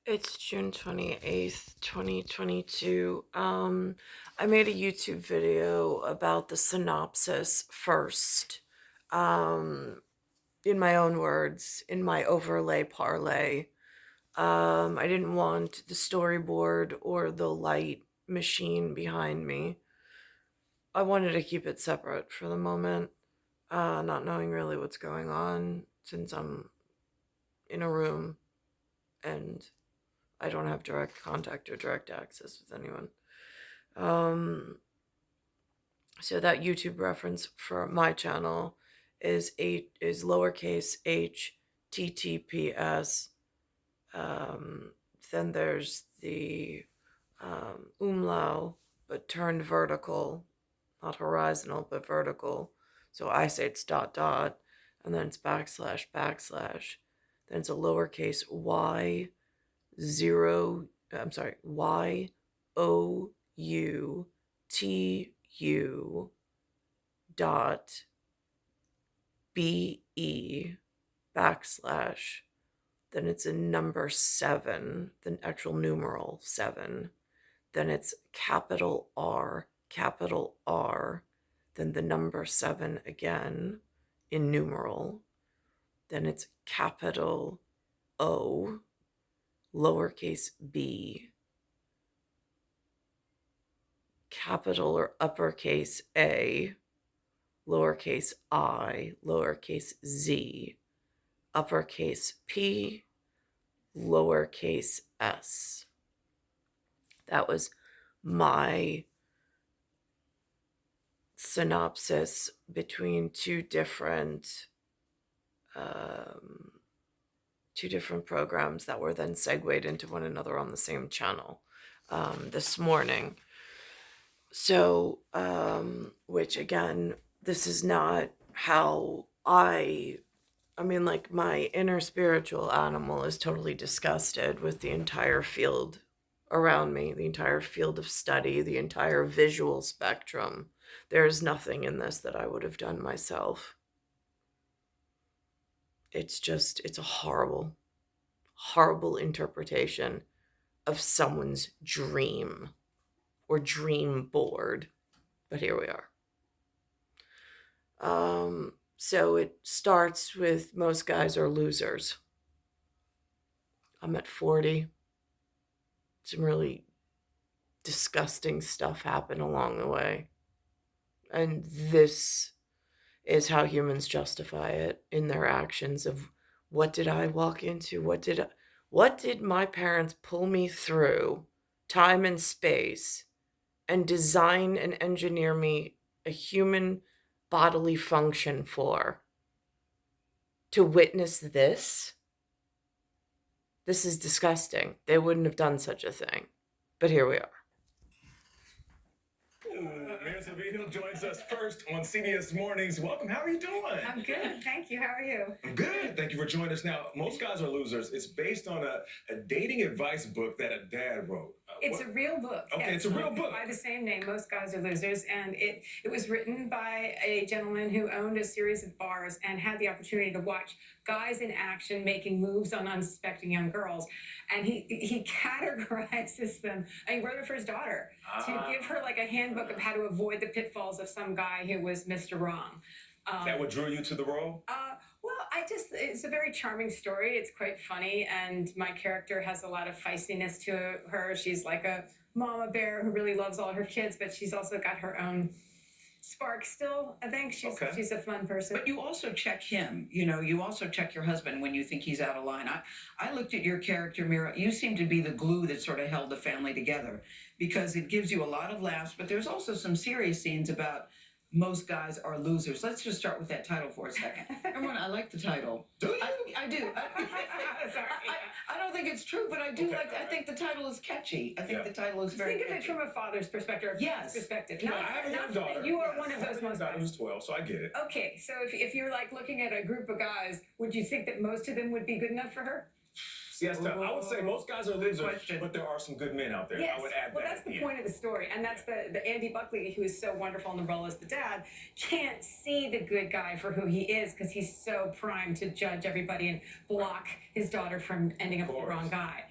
It's June 28th, 2022. I made a YouTube video about the synopsis first. Um, in my own words, in my overlay parlay. I didn't want the storyboard or the light machine behind me. I wanted to keep it separate for the moment, not knowing really what's going on since I'm in a room and I don't have direct contact or direct access with anyone. Um, so that YouTube reference for my channel is lowercase HTTPS. Then there's the umlaut, but turned vertical, not horizontal, but vertical. So I say it's dot dot, and then it's backslash backslash. Then it's a lowercase y zero. I'm sorry, YOUTU dot BE backslash. Then it's a number 7, the actual numeral 7. Then it's capital R, then the number 7 again in numeral. Then it's capital O, lowercase b, capital or uppercase A, lowercase I, lowercase z, uppercase P, lowercase s. That was my synopsis between two different programs that were then segued into one another on the same channel this morning. So, which again, this is not how I mean, like, my inner spiritual animal is totally disgusted with the entire field around me, the entire field of study, the entire visual spectrum. There is nothing in this that I would have done myself. It's a horrible, horrible interpretation of someone's dream or dream board. But here we are. So it starts with most guys are losers. I'm at 40. Some really disgusting stuff happened along the way. And this is how humans justify it in their actions of what did I walk into? What did my parents pull me through time and space and design and engineer me a human bodily function for? To witness this? This is disgusting. They wouldn't have done such a thing. But here we are. Mayor Savino joins us first on CBS Mornings. Welcome. How are you doing? I'm good. Thank you. How are you? I'm good. Thank you for joining us. Now, Most Guys Are Losers. It's based on a dating advice book that a dad wrote. It's a real book. Okay, yes. it's a real book. By the same name, Most Guys Are Losers. And it was written by a gentleman who owned a series of bars and had the opportunity to watch guys in action making moves on unsuspecting young girls. And he categorizes them. And he wrote it for his daughter to give her like a handbook of how to avoid the pitfalls of some guy who was Mr. Wrong. That what drew you to the role? Well, it's a very charming story. It's quite funny, and my character has a lot of feistiness to her. She's like a mama bear who really loves all her kids, but she's also got her own spark still. I think she's a fun person. But you also check him. You also check your husband when you think he's out of line. I looked at your character, Mira. You seem to be the glue that sort of held the family together because it gives you a lot of laughs, but there's also some serious scenes about most guys are losers. Let's just start with that title for a second. Everyone, I like the title. Do you? I do. Sorry. I don't think it's true, but I do Okay, like. I think the title is catchy. I think the title is very. Think of it catchy. from a father's perspective. Yes. Perspective. No, I have a young daughter. You are one of those most daughter guys. who's 12, so I get it. Okay, so if you're like looking at a group of guys, would you think that most of them would be good enough for her? See, that's tough. I would say most guys are losers, question. but there are some good men out there. Yes. I would add well, that. that's the point of the story, and that's the Andy Buckley, who is so wonderful in the role as the dad, can't see the good guy for who he is because he's so primed to judge everybody and block his daughter from ending up with the wrong guy.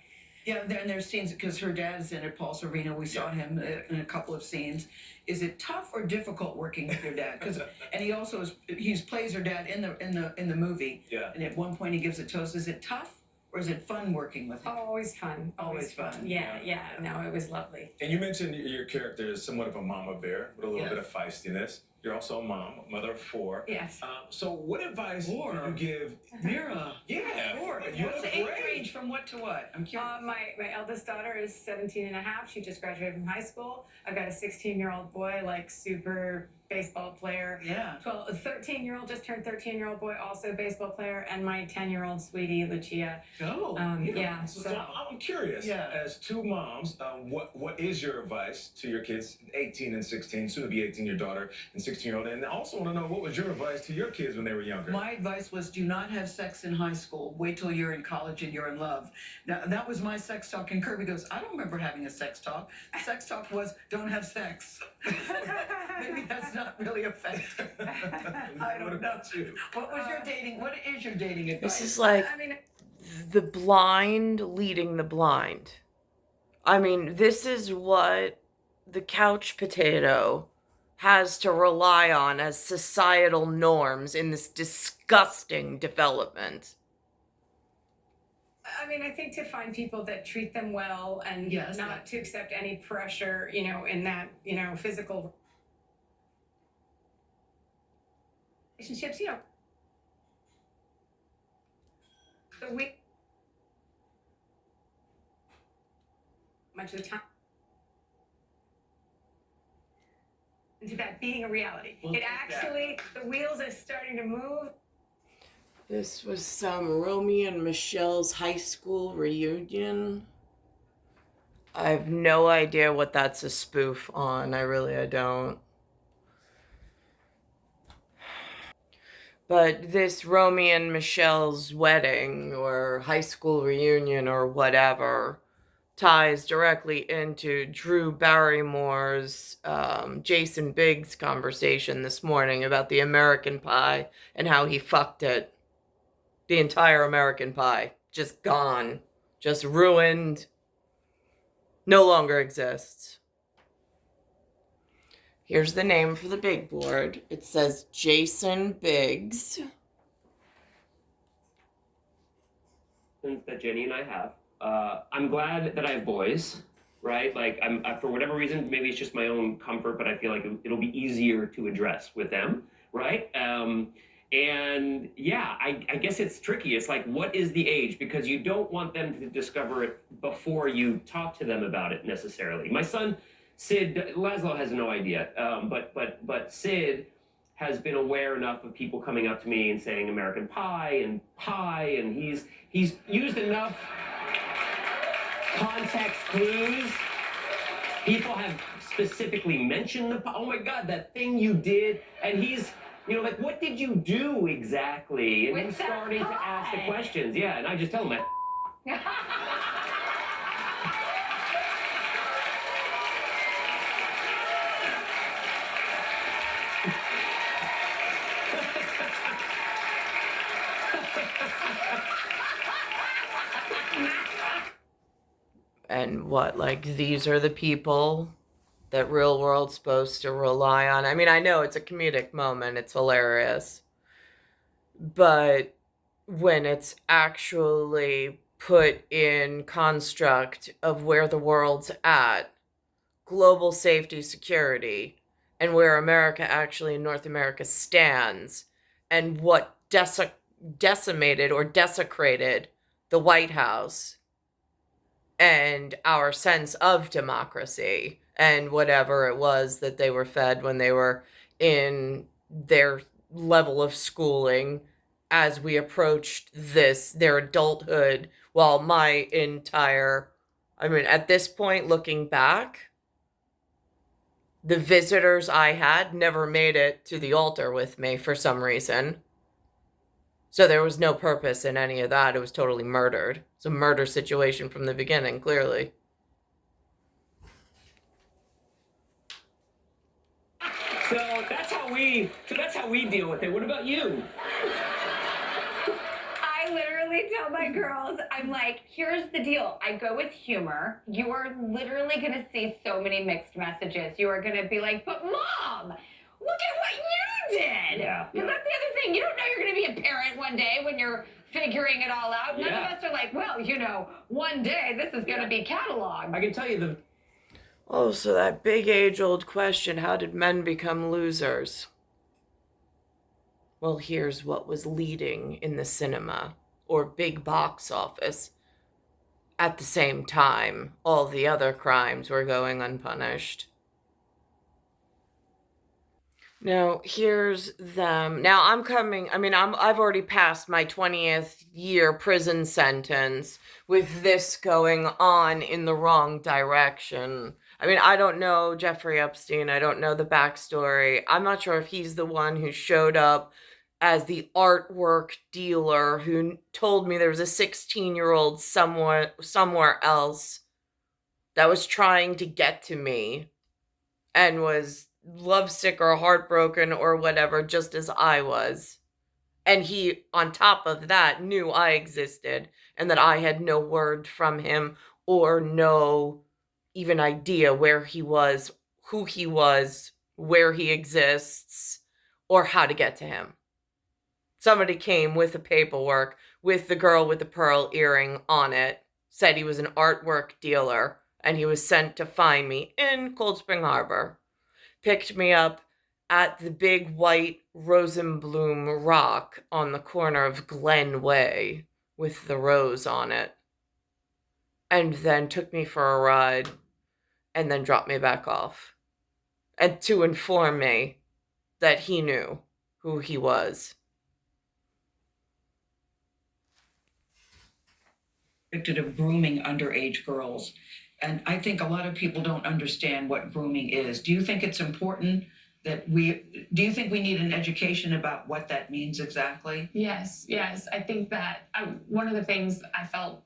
Yeah, and there's scenes because her dad's in it, Paul Sorvino. We saw him in a couple of scenes. Is it tough or difficult working with your dad? Because and he plays her dad in the movie. Yeah. And at one point he gives a toast. Is it tough or is it fun working with him? Oh, always fun. Always fun. Yeah. No, it was lovely. And you mentioned your character is somewhat of a mama bear with a little Yes. bit of feistiness. You're also a mom, a mother of 4. Yes. So what advice do you give? Mira. Yeah. 4. You What's look the age great. range from what to what? I'm curious. My eldest daughter is 17 and a half. She just graduated from high school. I've got a 16-year-old boy, like super baseball player. Yeah. A 13-year-old, just turned 13-year-old boy, also baseball player, and my 10-year-old sweetie, Lucia. Oh. Yeah. So I'm curious. Yeah. As 2 moms, what is your advice to your kids, 18 and 16, soon to be 18, your daughter and 16-year-old, and I also want to know what was your advice to your kids when they were younger? My advice was do not have sex in high school. Wait till you're in college and you're in love. Now, that was my sex talk. And Kirby goes, I don't remember having a sex talk. Sex talk was don't have sex. Maybe that's not really effective. I don't know. What was your dating? What is your dating advice? This is like the blind leading the blind. I mean, this is what the couch potato has to rely on as societal norms in this disgusting development. I mean, I think to find people that treat them well and not to accept any pressure, in that, physical relationships, much of the time into that being a reality. It actually, the wheels are starting to move. This was some Romeo and Michelle's high school reunion. I have no idea what that's a spoof on. I don't. But this Romeo and Michelle's wedding or high school reunion or whatever ties directly into Drew Barrymore's Jason Biggs conversation this morning about the American Pie and how he fucked it. The entire American Pie. Just gone. Just ruined. No longer exists. Here's the name for the big board. It says Jason Biggs. That Jenny and I have. I'm glad that I have boys, right? Like, for whatever reason, maybe it's just my own comfort, but I feel like it'll be easier to address with them, right? And yeah, I guess it's tricky. It's like, what is the age? Because you don't want them to discover it before you talk to them about it necessarily. My son, Sid, Laszlo has no idea, but Sid has been aware enough of people coming up to me and saying American Pie, and he's used enough context clues. People have specifically mentioned oh my God, that thing you did, and he's, like, what did you do exactly? And he's starting to ask the questions. Yeah, and I just tell him And what, like, these are the people that real world's supposed to rely on? I mean, I know it's a comedic moment. It's hilarious. But when it's actually put in construct of where the world's at, global safety security, and where America actually in North America stands, and what decimated or desecrated the White House and our sense of democracy and whatever it was that they were fed when they were in their level of schooling as we approached their adulthood. While at this point, looking back, the visitors I had never made it to the altar with me for some reason. So there was no purpose in any of that. It was totally murdered. It's a murder situation from the beginning, clearly. So that's how we deal with it. What about you? I literally literally tell my girls, I'm like, here's the deal. I go with humor. You are literally going to see so many mixed messages. You are going to be like, but Mom, look at what you did. Yeah. Because that's the other thing. You don't know you're going to be a parent one day when you're figuring it all out. None of us are like, well, one day this is going to be cataloged. I can tell you Oh, so that big age-old question, how did men become losers? Well, here's what was leading in the cinema or big box office. At the same time, all the other crimes were going unpunished. Now, here's them. Now, I've already passed my 20th year prison sentence with this going on in the wrong direction. I don't know Jeffrey Epstein. I don't know the backstory. I'm not sure if he's the one who showed up as the artwork dealer who told me there was a 16-year-old somewhere else that was trying to get to me and was lovesick or heartbroken or whatever, just as I was. And he, on top of that, knew I existed and that I had no word from him or no even idea where he was, who he was, where he exists, or how to get to him. Somebody came with the paperwork with the girl with the pearl earring on it, said he was an artwork dealer, and he was sent to find me in Cold Spring Harbor. Picked me up at the big white Rosenbloom rock on the corner of Glen Way with the rose on it, and then took me for a ride and then dropped me back off, and to inform me that he knew who he was. Of grooming underage girls. And I think a lot of people don't understand what grooming is. Do you think it's important do you think we need an education about what that means exactly? Yes. I think that one of the things I felt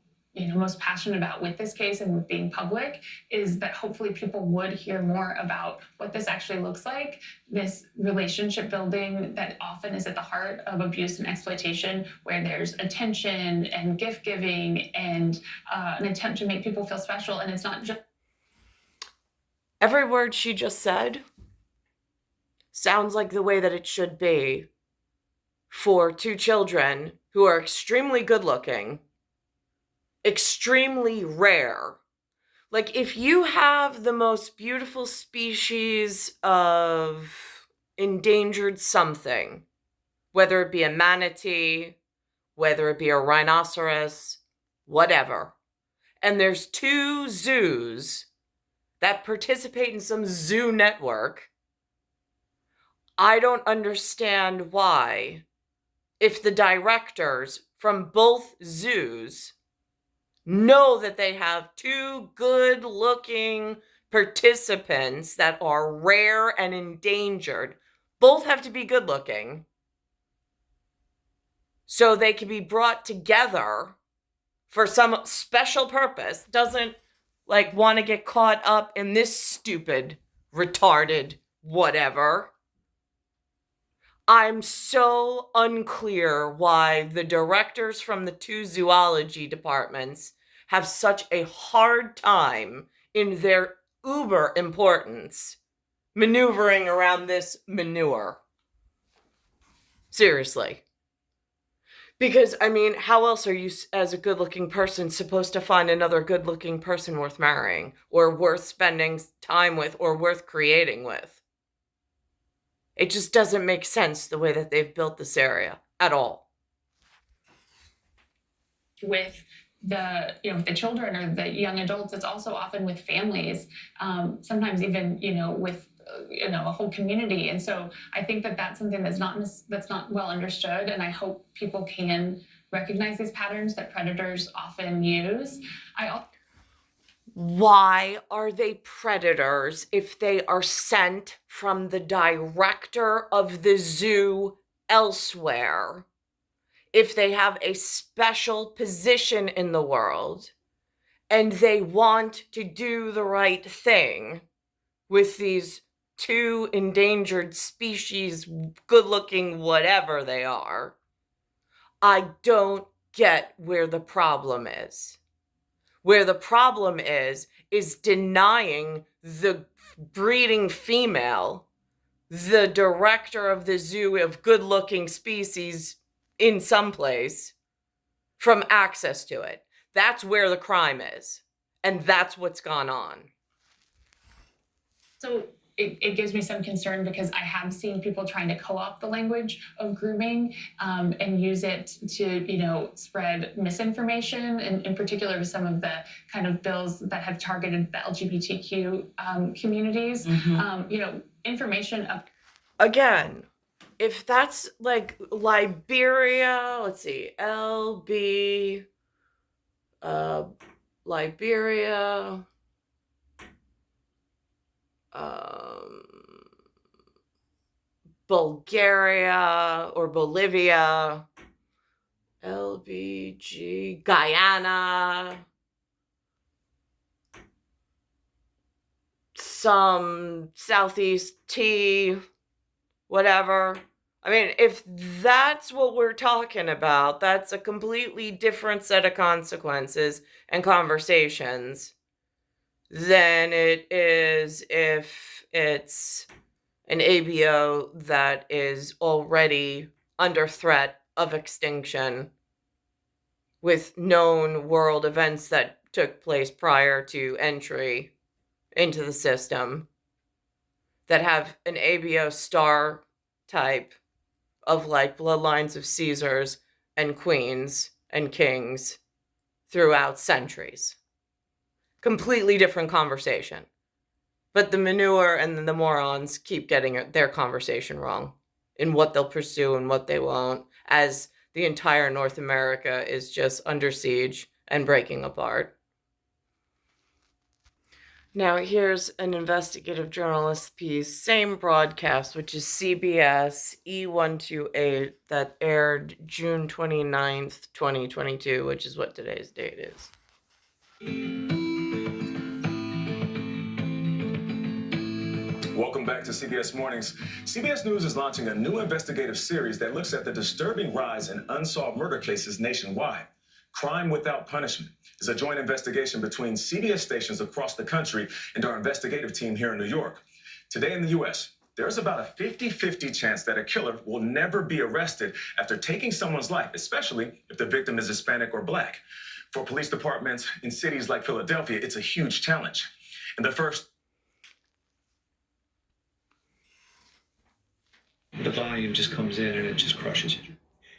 most passionate about with this case and with being public is that hopefully people would hear more about what this actually looks like, this relationship building that often is at the heart of abuse and exploitation, where there's attention and gift giving and an attempt to make people feel special. And it's not just... Every word she just said sounds like the way that it should be for two children who are extremely good looking, extremely rare. Like, if you have the most beautiful species of endangered something, whether it be a manatee, whether it be a rhinoceros, whatever, and there's two zoos that participate in some zoo network, I don't understand why, if the directors from both zoos know that they have two good-looking participants that are rare and endangered, both have to be good-looking, so they can be brought together for some special purpose, doesn't want to get caught up in this stupid, retarded whatever. I'm so unclear why the directors from the two zoology departments have such a hard time in their uber importance maneuvering around this manure. Seriously. Because, how else are you, as a good-looking person, supposed to find another good-looking person worth marrying, or worth spending time with, or worth creating with? It just doesn't make sense the way that they've built this area at all. With the children or the young adults, it's also often with families, sometimes even with a whole community. And so I think that that's something that's not well understood, and I hope people can recognize these patterns that predators often use. Why are they predators if they are sent from the director of the zoo elsewhere? If they have a special position in the world and they want to do the right thing with these two endangered species, good-looking whatever they are, I don't get where the problem is. Where the problem is denying the breeding female, the director of the zoo of good-looking species in some place, from access to it. That's where the crime is. And that's what's gone on. So it gives me some concern because I have seen people trying to co-opt the language of grooming and use it to, spread misinformation, and in particular some of the kind of bills that have targeted the LGBTQ communities. Information of Again, if that's like Liberia, let's see, Liberia, Bulgaria or Bolivia, LBG, Guyana, some Southeast T, whatever. I mean, if that's what we're talking about, that's a completely different set of consequences and conversations than it is if it's an ABO that is already under threat of extinction with known world events that took place prior to entry into the system that have an ABO star type of like bloodlines of Caesars and queens and kings throughout centuries. Completely different conversation. But the manure and the morons keep getting their conversation wrong in what they'll pursue and what they won't, as the entire North America is just under siege and breaking apart. Now, here's an investigative journalist piece, same broadcast, which is CBS E128, that aired June 29th, 2022, which is what today's date is. Welcome back to CBS Mornings. CBS News is launching a new investigative series that looks at the disturbing rise in unsolved murder cases nationwide. Crime Without Punishment is a joint investigation between CBS stations across the country and our investigative team here in New York. Today in the U.S., there's about a 50-50 chance that a killer will never be arrested after taking someone's life, especially if the victim is Hispanic or Black. For police departments in cities like Philadelphia, it's a huge challenge. And the volume just comes in and it just crushes you.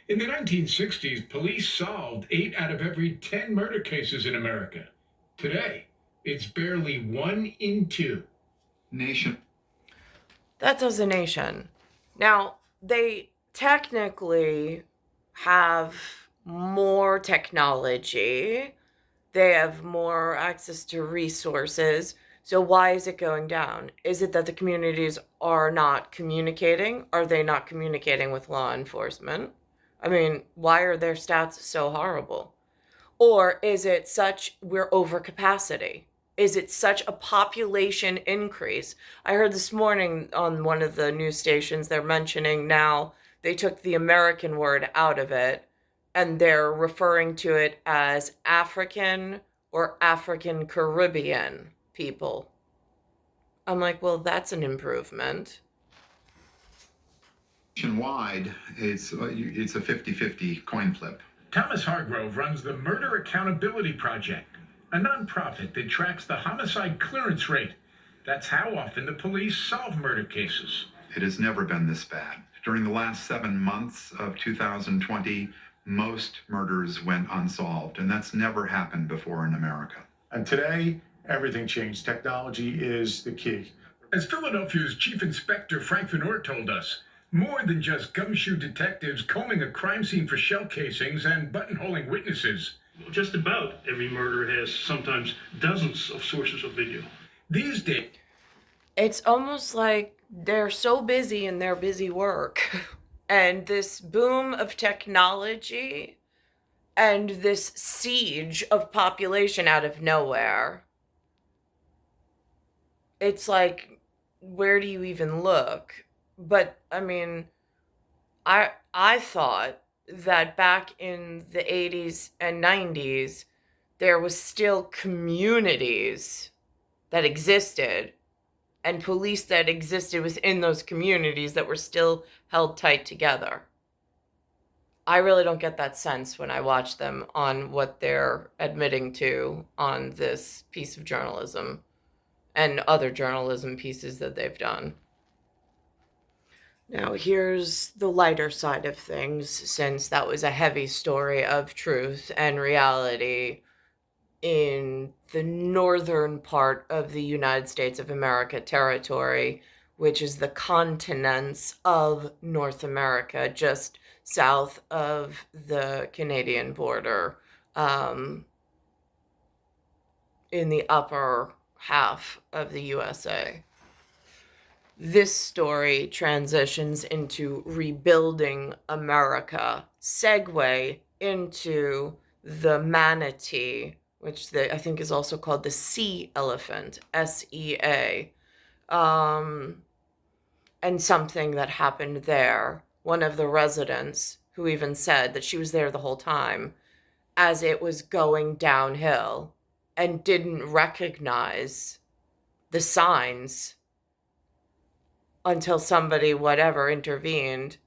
In the 1960s, police solved 8 out of every 10 murder cases in America. Today, it's barely 1 in 2. That's as a nation. Now, they technically have more technology. They have more access to resources. So why is it going down? Is it that the communities are not communicating? Are they not communicating with law enforcement? I mean, why are their stats so horrible? Or is it we're over capacity? Is it such a population increase? I heard this morning on one of the news stations, they're mentioning now they took the American word out of it and they're referring to it as African or African Caribbean people. I'm like, well, that's an improvement. Nationwide, it's a 50-50 coin flip. Thomas Hargrove runs the Murder Accountability Project, a nonprofit that tracks the homicide clearance rate. That's how often the police solve murder cases. It has never been this bad. During the last 7 months of 2020, most murders went unsolved, and that's never happened before in America. And today, everything changed. Technology is the key. As Philadelphia's Chief Inspector Frank Venort told us, more than just gumshoe detectives combing a crime scene for shell casings and buttonholing witnesses. Just about every murder has sometimes dozens of sources of video. These days, it's almost like they're so busy in their busy work. And this boom of technology and this siege of population out of nowhere. It's like, where do you even look? But I mean, I thought that back in the 80s and 90s, there was still communities that existed and police that existed within those communities that were still held tight together. I really don't get that sense when I watch them on what they're admitting to on this piece of journalism and other journalism pieces that they've done. Now, here's the lighter side of things, since that was a heavy story of truth and reality in the northern part of the United States of America territory, which is the continents of North America, just south of the Canadian border, in the upper half of the USA. This story transitions into rebuilding America, segue into the manatee, which I think is also called the sea elephant, SEA, and something that happened there. One of the residents who even said that she was there the whole time as it was going downhill and didn't recognize the signs until somebody, whatever, intervened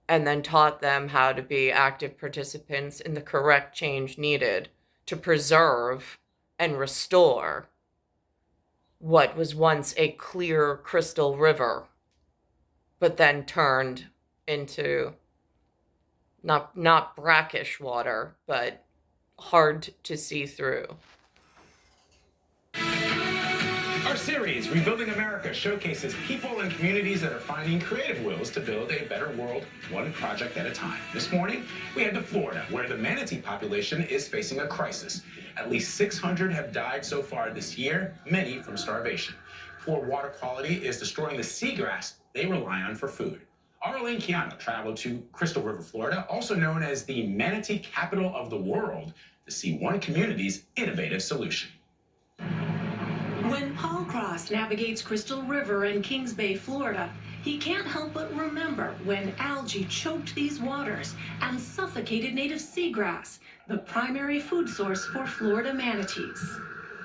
and then taught them how to be active participants in the correct change needed to preserve and restore what was once a clear crystal river, but then turned into not brackish water, but hard to see through. Our series, Rebuilding America, showcases people and communities that are finding creative wills to build a better world, one project at a time. This morning, we head to Florida, where the manatee population is facing a crisis. At least 600 have died so far this year, many from starvation. Poor water quality is destroying the seagrass they rely on for food. Arlene Chiano traveled to Crystal River, Florida, also known as the manatee capital of the world, to see one community's innovative solution. When Paul Cross navigates Crystal River in Kings Bay, Florida, he can't help but remember when algae choked these waters and suffocated native seagrass, the primary food source for Florida manatees.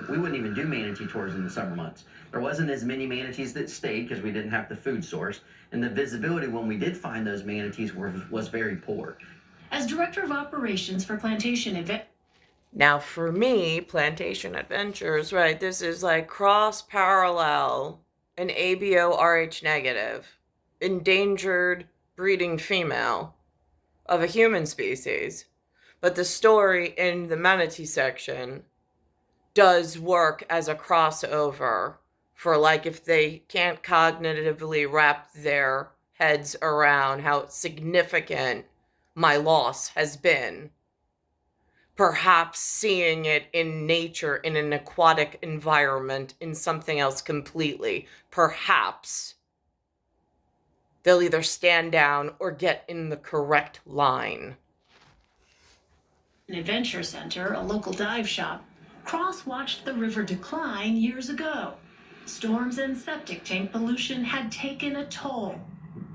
We wouldn't even do manatee tours in the summer months. There wasn't as many manatees that stayed because we didn't have the food source, and the visibility when we did find those manatees was very poor. As Director of Operations for Plantation Now, for me, Plantation Adventures, right, this is like cross-parallel an ABO Rh negative, endangered breeding female of a human species. But the story in the manatee section does work as a crossover for, like, if they can't cognitively wrap their heads around how significant my loss has been, perhaps seeing it in nature, in an aquatic environment, in something else completely, perhaps they'll either stand down or get in the correct line. An adventure center, a local dive shop, Cross watched the river decline years ago. Storms and septic tank pollution had taken a toll.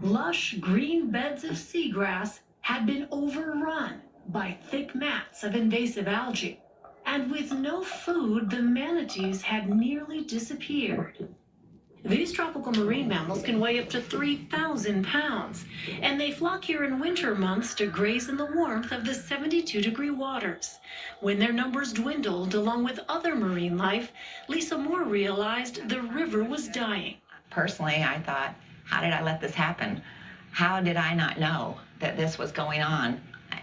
Lush green beds of seagrass had been overrun by thick mats of invasive algae. And with no food, the manatees had nearly disappeared. These tropical marine mammals can weigh up to 3,000 pounds, and they flock here in winter months to graze in the warmth of the 72-degree waters. When their numbers dwindled, along with other marine life, Lisa Moore realized the river was dying. Personally, I thought, how did I let this happen? How did I not know that this was going on?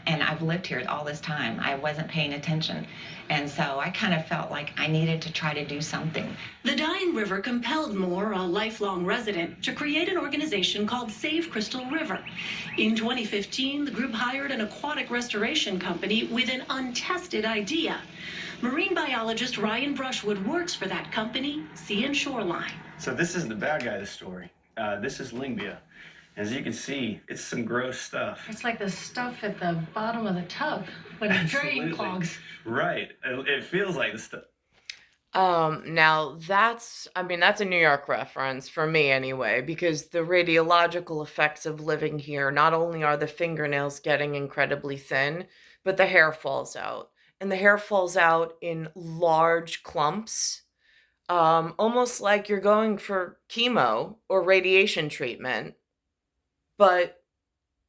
And I've lived here all this time. I wasn't paying attention. And so I kind of felt like I needed to try to do something. The dying river compelled Moore, a lifelong resident, to create an organization called Save Crystal River. In 2015, the group hired an aquatic restoration company with an untested idea. Marine biologist Ryan Brushwood works for that company, Sea and Shoreline. So this is the bad guy of the story. This is Lingbia. As you can see, it's some gross stuff. It's like the stuff at the bottom of the tub when the drain clogs. Right. It feels like the stuff. Now that's a New York reference for me anyway, because the radiological effects of living here, not only are the fingernails getting incredibly thin, but the hair falls out. And the hair falls out in large clumps, almost like you're going for chemo or radiation treatment, but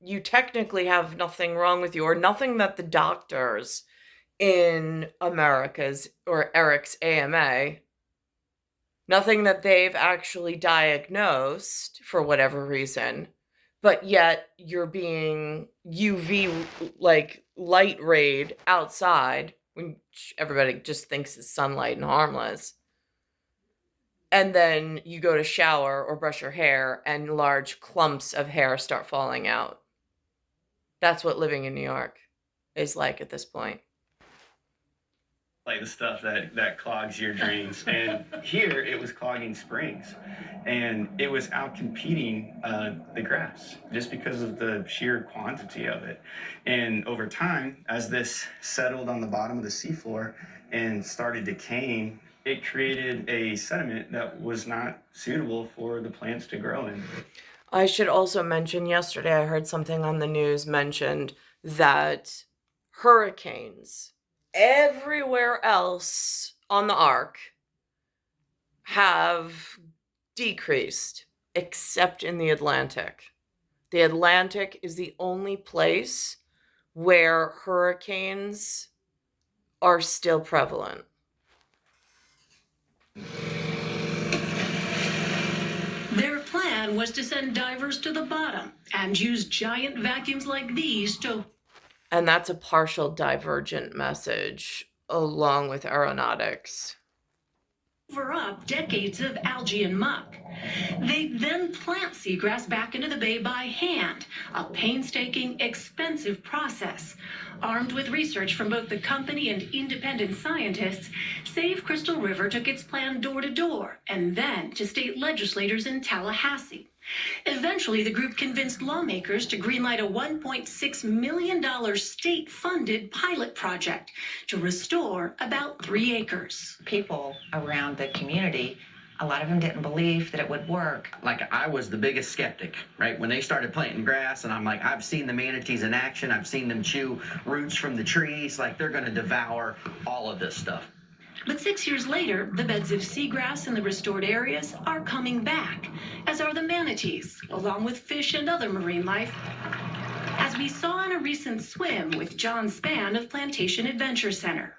you technically have nothing wrong with you, or nothing that the doctors in America's or Eric's AMA, nothing that they've actually diagnosed for whatever reason, but yet you're being UV light rayed outside, which everybody just thinks is sunlight and harmless. And then you go to shower or brush your hair and large clumps of hair start falling out. That's what living in New York is like at this point. Like the stuff that clogs your drains. And here it was clogging springs. And it was out competing the grass just because of the sheer quantity of it. And over time, as this settled on the bottom of the seafloor and started decaying, it created a sediment that was not suitable for the plants to grow in. I should also mention, yesterday I heard something on the news mentioned that hurricanes everywhere else on the arc have decreased, except in the Atlantic. The Atlantic is the only place where hurricanes are still prevalent. Their plan was to send divers to the bottom and use giant vacuums like these to... And that's a partial divergent message, along with aeronautics. Cover up decades of algae and muck. They then plant seagrass back into the bay by hand, a painstaking, expensive process. Armed with research from both the company and independent scientists, Save Crystal River took its plan door to door and then to state legislators in Tallahassee. Eventually, the group convinced lawmakers to greenlight a $1.6 million state-funded pilot project to restore about 3 acres. People around the community, a lot of them didn't believe that it would work. Like, I was the biggest skeptic, right? When they started planting grass, and I'm like, I've seen the manatees in action. I've seen them chew roots from the trees. Like, they're going to devour all of this stuff. But 6 years later, the beds of seagrass in the restored areas are coming back, as are the manatees, along with fish and other marine life, as we saw in a recent swim with John Spann of Plantation Adventure Center.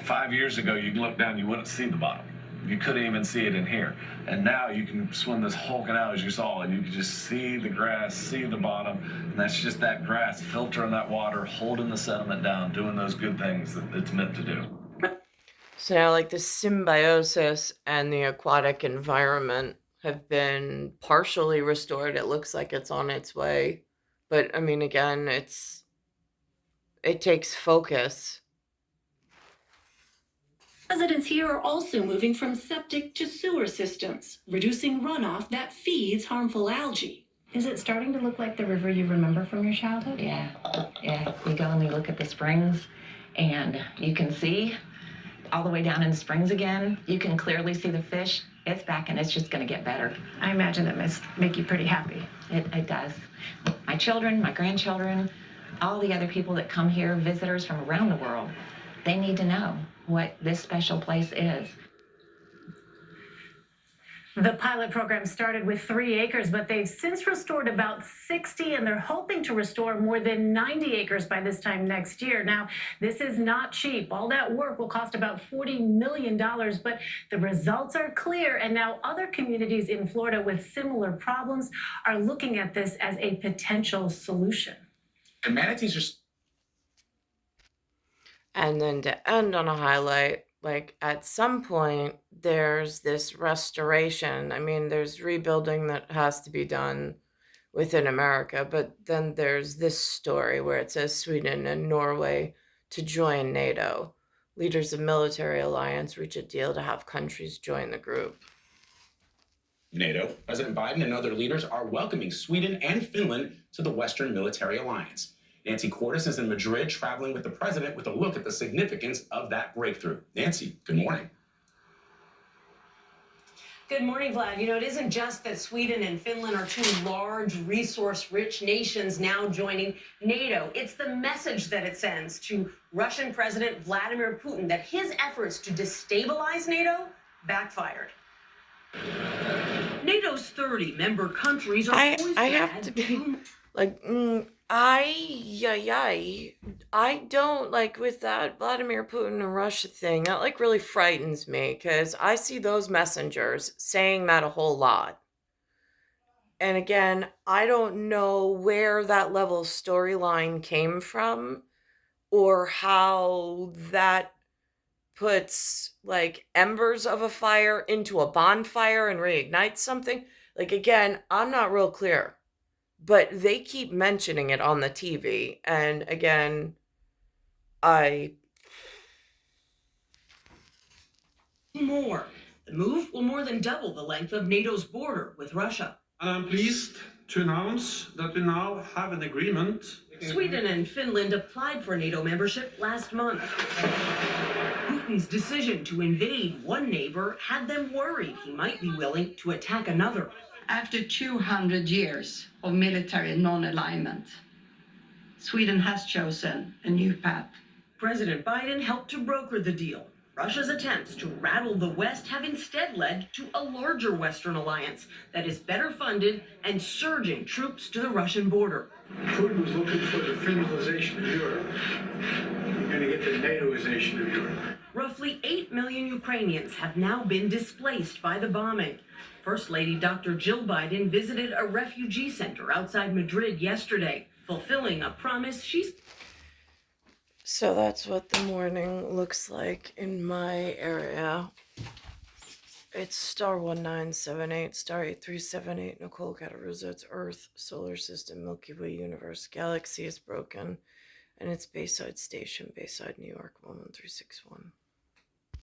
5 years ago, you'd look down, you wouldn't see the bottom. You couldn't even see it in here. And now you can swim this whole canal, as you saw, and you can just see the grass, see the bottom, and that's just that grass filtering that water, holding the sediment down, doing those good things that it's meant to do. So now, like, the symbiosis and the aquatic environment have been partially restored. It looks like it's on its way. But, I mean, again, it takes focus. Residents here are also moving from septic to sewer systems, reducing runoff that feeds harmful algae. Is it starting to look like the river you remember from your childhood? Yeah. You go and you look at the springs, and you can see all the way down in the springs again. You can clearly see the fish. It's back, and it's just going to get better. I imagine that must make you pretty happy. It does. My children, my grandchildren, all the other people that come here, visitors from around the world, they need to know what this special place is. The pilot program started with 3 acres, but they've since restored about 60, and they're hoping to restore more than 90 acres by this time next year. Now, this is not cheap. All that work will cost about $40 million, but the results are clear, and now other communities in Florida with similar problems are looking at this as a potential solution. And manatees are... And then to end on a highlight, like, at some point, there's this restoration. I mean, there's rebuilding that has to be done within America, but then there's this story where it says Sweden and Norway to join NATO. Leaders of military alliance reach a deal to have countries join the group. NATO, President Biden and other leaders are welcoming Sweden and Finland to the Western Military Alliance. Nancy Cordes is in Madrid traveling with the president with a look at the significance of that breakthrough. Nancy, good morning. Good morning, Vlad. You know, it isn't just that Sweden and Finland are two large, resource-rich nations now joining NATO. It's the message that it sends to Russian President Vladimir Putin that his efforts to destabilize NATO backfired. NATO's 30 member countries are poised I to have add to be like, I don't like with that Vladimir Putin and Russia thing. That like really frightens me because I see those messengers saying that a whole lot. And again, I don't know where that level of storyline came from or how that puts like embers of a fire into a bonfire and reignites something. Like, again, I'm not real clear, but they keep mentioning it on the TV. And again, More. The move will more than double the length of NATO's border with Russia. And I'm pleased to announce that we now have an agreement. Sweden and Finland applied for NATO membership last month. Putin's decision to invade one neighbor had them worried he might be willing to attack another. After 200 years of military non-alignment, Sweden has chosen a new path. President Biden helped to broker the deal. Russia's attempts to rattle the West have instead led to a larger Western alliance that is better funded and surging troops to the Russian border. Putin was looking for the Finlandization of Europe. We're going to get the NATOization of Europe. Roughly 8 million Ukrainians have now been displaced by the bombing. First Lady Dr. Jill Biden visited a refugee center outside Madrid yesterday, fulfilling a promise she's... so that's what the morning looks like in my area. It's star 1978, star 8378, Nicole, Cattaruzza. It's Earth, solar system, Milky Way, universe, galaxy is broken, and it's Bayside Station, Bayside, New York, 11361.